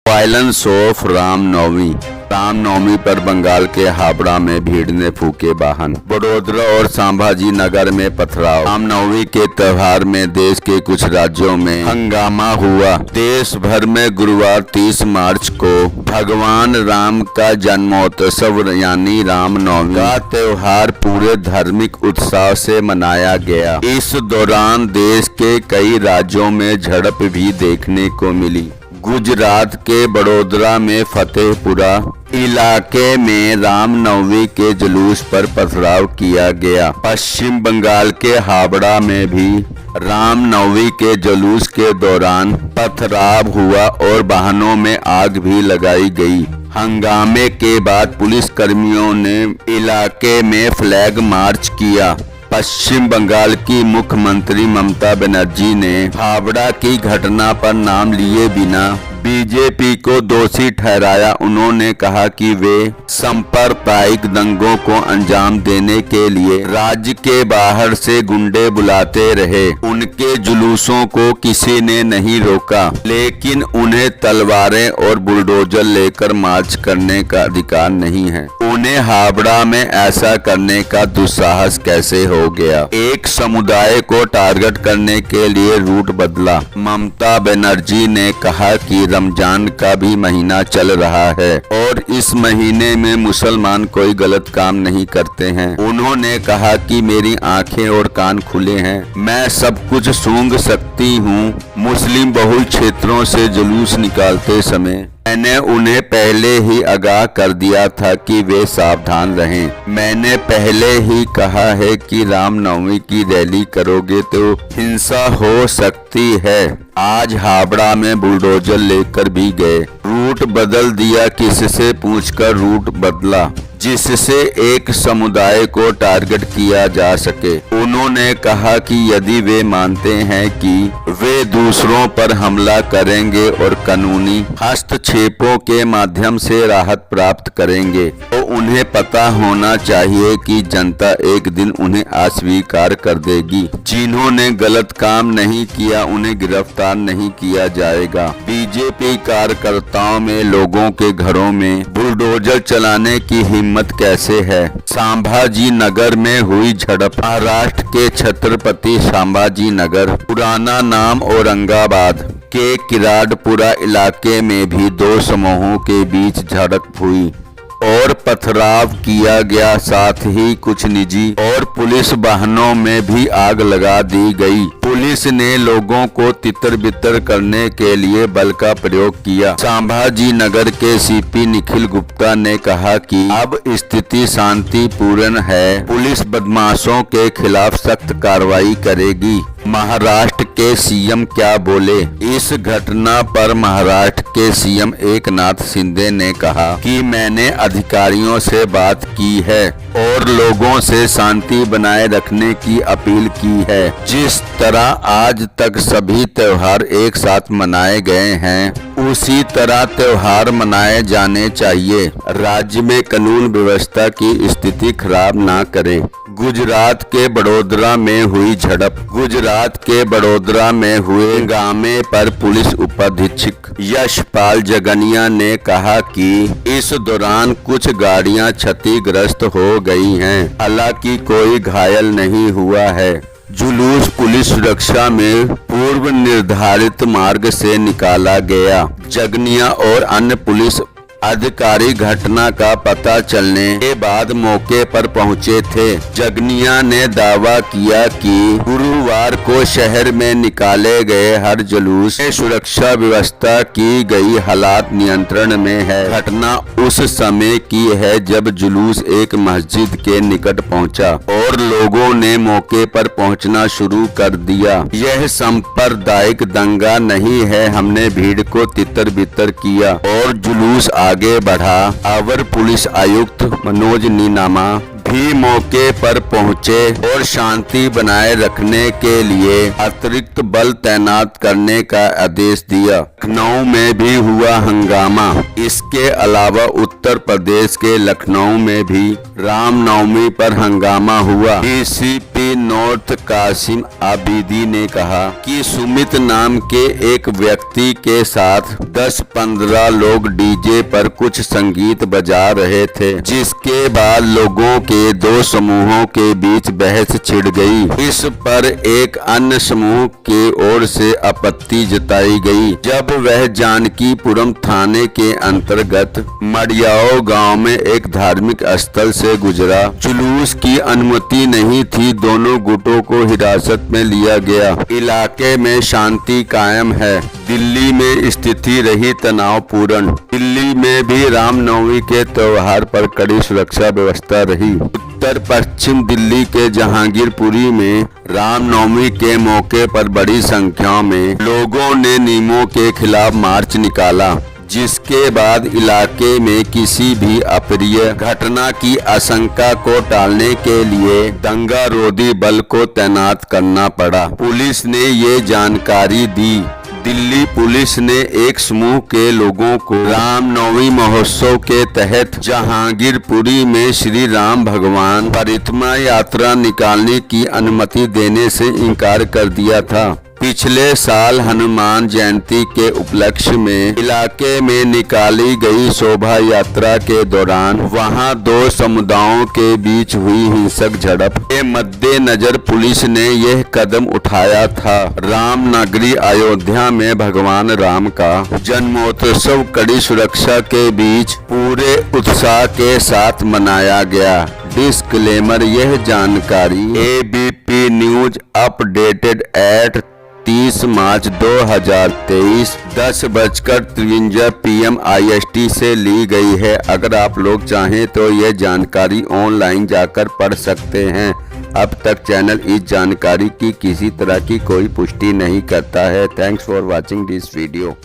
Violence of Ramnavami. Ramnavami पर बंगाल के हावड़ा में भीड़ ने फूके वाहन। बड़ोदरा और संभाजी नगर में पथराव। रामनवमी के त्योहार में देश के कुछ राज्यों में हंगामा हुआ। देश भर में गुरुवार 30 मार्च को भगवान राम का जन्मोत्सव यानी रामनवमी का त्योहार पूरे धार्मिक उत्साह से मनाया गया। इस दौरान देश के कई राज्यों में झड़प भी देखने को मिली। गुजरात के बड़ोदरा में फतेहपुरा इलाके में रामनवमी के जुलूस पर पथराव किया गया। पश्चिम बंगाल के हावड़ा में भी रामनवमी के जुलूस के दौरान पथराव हुआ और वाहनों में आग भी लगाई गई। हंगामे के बाद पुलिस कर्मियों ने इलाके में फ्लैग मार्च किया। पश्चिम बंगाल की मुख्यमंत्री ममता बनर्जी ने हावड़ा की घटना पर नाम लिए बिना बीजेपी को दोषी ठहराया। उन्होंने कहा कि वे सांप्रदायिक दंगों को अंजाम देने के लिए राज्य के बाहर से गुंडे बुलाते रहे। उनके जुलूसों को किसी ने नहीं रोका, लेकिन उन्हें तलवारें और बुलडोजर लेकर मार्च करने का अधिकार नहीं है। उन्हें हावड़ा में ऐसा करने का दुस्साहस कैसे हो गया? एक समुदाय को टारगेट करने के लिए रूट बदला। ममता बनर्जी ने कहा कि रमजान का भी महीना चल रहा है और इस महीने में मुसलमान कोई गलत काम नहीं करते हैं। उन्होंने कहा कि मेरी आंखें और कान खुले हैं, मैं सब कुछ सूंघ सकती हूँ। मुस्लिम बहुल क्षेत्रों से जुलूस निकालते समय मैंने उन्हें पहले ही आगाह कर दिया था कि वे सावधान रहें। मैंने पहले ही कहा है कि रामनवमी की रैली करोगे तो हिंसा हो सकती है। आज हावड़ा में बुलडोजर लेकर भी गए। रूट बदल दिया, किससे पूछकर रूट बदला जिससे एक समुदाय को टारगेट किया जा सके। उन्होंने कहा कि यदि वे मानते हैं कि वे दूसरों पर हमला करेंगे और कानूनी हस्तक्षेपों के माध्यम से राहत प्राप्त करेंगे तो उन्हें पता होना चाहिए कि जनता एक दिन उन्हें अस्वीकार कर देगी। जिन्होंने गलत काम नहीं किया उन्हें गिरफ्तार नहीं किया जाएगा। बीजेपी कार्यकर्ताओं में लोगों के घरों में बुलडोजर चलाने की हिम्मत कैसे है? संभाजी नगर में हुई झड़प। महाराष्ट्र के छत्रपति संभाजी नगर पुराना नाम औरंगाबाद के किराडपुरा इलाके में भी दो समूहों के बीच झड़प हुई और पथराव किया गया। साथ ही कुछ निजी और पुलिस वाहनों में भी आग लगा दी गई। पुलिस ने लोगों को तितर बितर करने के लिए बल का प्रयोग किया। संभाजी नगर के सीपी निखिल गुप्ता ने कहा कि अब स्थिति शांतिपूर्ण है, पुलिस बदमाशों के खिलाफ सख्त कार्रवाई करेगी। महाराष्ट्र के सीएम क्या बोले? इस घटना पर महाराष्ट्र के सीएम एकनाथ शिंदे ने कहा कि मैंने अधिकारियों से बात की है और लोगों से शांति बनाए रखने की अपील की है। जिस तरह आज तक सभी त्योहार एक साथ मनाए गए हैं उसी तरह त्योहार मनाए जाने चाहिए। राज्य में कानून व्यवस्था की स्थिति खराब ना करें। गुजरात के बड़ोदरा में हुई झड़प। गुजरात के बड़ोदरा में हुए हंगामे पर पुलिस उपाधीक्षक यशपाल जगनिया ने कहा कि इस दौरान कुछ गाड़ियां क्षतिग्रस्त हो गई हैं, हालांकि कोई घायल नहीं हुआ है। जुलूस पुलिस सुरक्षा में पूर्व निर्धारित मार्ग से निकाला गया। जगनिया और अन्य पुलिस अधिकारी घटना का पता चलने के बाद मौके पर पहुंचे थे। जगनिया ने दावा किया कि गुरुवार को शहर में निकाले गए हर जुलूस में सुरक्षा व्यवस्था की गई, हालात नियंत्रण में है। घटना उस समय की है जब जुलूस एक मस्जिद के निकट पहुंचा और लोगों ने मौके पर पहुंचना शुरू कर दिया। यह सांप्रदायिक दंगा नहीं है, हमने भीड़ को तितर बितर किया और जुलूस आगे बढ़ा। अवर पुलिस आयुक्त मनोज नीनामा भी मौके पर पहुंचे और शांति बनाए रखने के लिए अतिरिक्त बल तैनात करने का आदेश दिया। लखनऊ में भी हुआ हंगामा। इसके अलावा उत्तर प्रदेश के लखनऊ में भी रामनवमी पर हंगामा हुआ। डीसीपी नॉर्थ कासिम आबिदी ने कहा कि सुमित नाम के एक व्यक्ति के साथ 10-15 लोग डीजे पर कुछ संगीत बजा रहे थे, जिसके बाद लोगों के दो समूहों के बीच बहस छिड़ गई। इस पर एक अन्य समूह के ओर से आपत्ति जताई गई। जब वह जानकीपुरम थाने के अंतर्गत मडियाओ गांव में एक धार्मिक स्थल से गुजरा। जुलूस की अनुमति नहीं थी। दोनों गुटों को हिरासत में लिया गया। इलाके में शांति कायम है। दिल्ली में स्थिति रही तनावपूर्ण। दिल्ली में भी रामनवमी के त्योहार पर कड़ी सुरक्षा व्यवस्था रही। उत्तर पश्चिम दिल्ली के जहांगीरपुरी में रामनवमी के मौके पर बड़ी संख्या में लोगों ने नियमों के खिलाफ मार्च निकाला, जिसके बाद इलाके में किसी भी अप्रिय घटना की आशंका को टालने के लिए दंगारोधी बल को तैनात करना पड़ा। पुलिस ने ये जानकारी दी। दिल्ली पुलिस ने एक समूह के लोगों को रामनवमी महोत्सव के तहत जहांगीरपुरी में श्री राम भगवान परिक्रमा यात्रा निकालने की अनुमति देने से इनकार कर दिया था। पिछले साल हनुमान जयंती के उपलक्ष्य में इलाके में निकाली गई शोभा यात्रा के दौरान वहां दो समुदायों के बीच हुई हिंसक झड़प के मद्देनजर पुलिस ने यह कदम उठाया था। रामनगरी अयोध्या में भगवान राम का जन्मोत्सव कड़ी सुरक्षा के बीच पूरे उत्साह के साथ मनाया गया। डिस्क्लेमर, यह जानकारी एबीपी न्यूज अपडेटेड एट 30 मार्च 2023 10:53 PM IST से ली गई है। अगर आप लोग चाहें तो यह जानकारी ऑनलाइन जाकर पढ़ सकते हैं। अब तक चैनल इस जानकारी की किसी तरह की कोई पुष्टि नहीं करता है। Thanks for watching this video.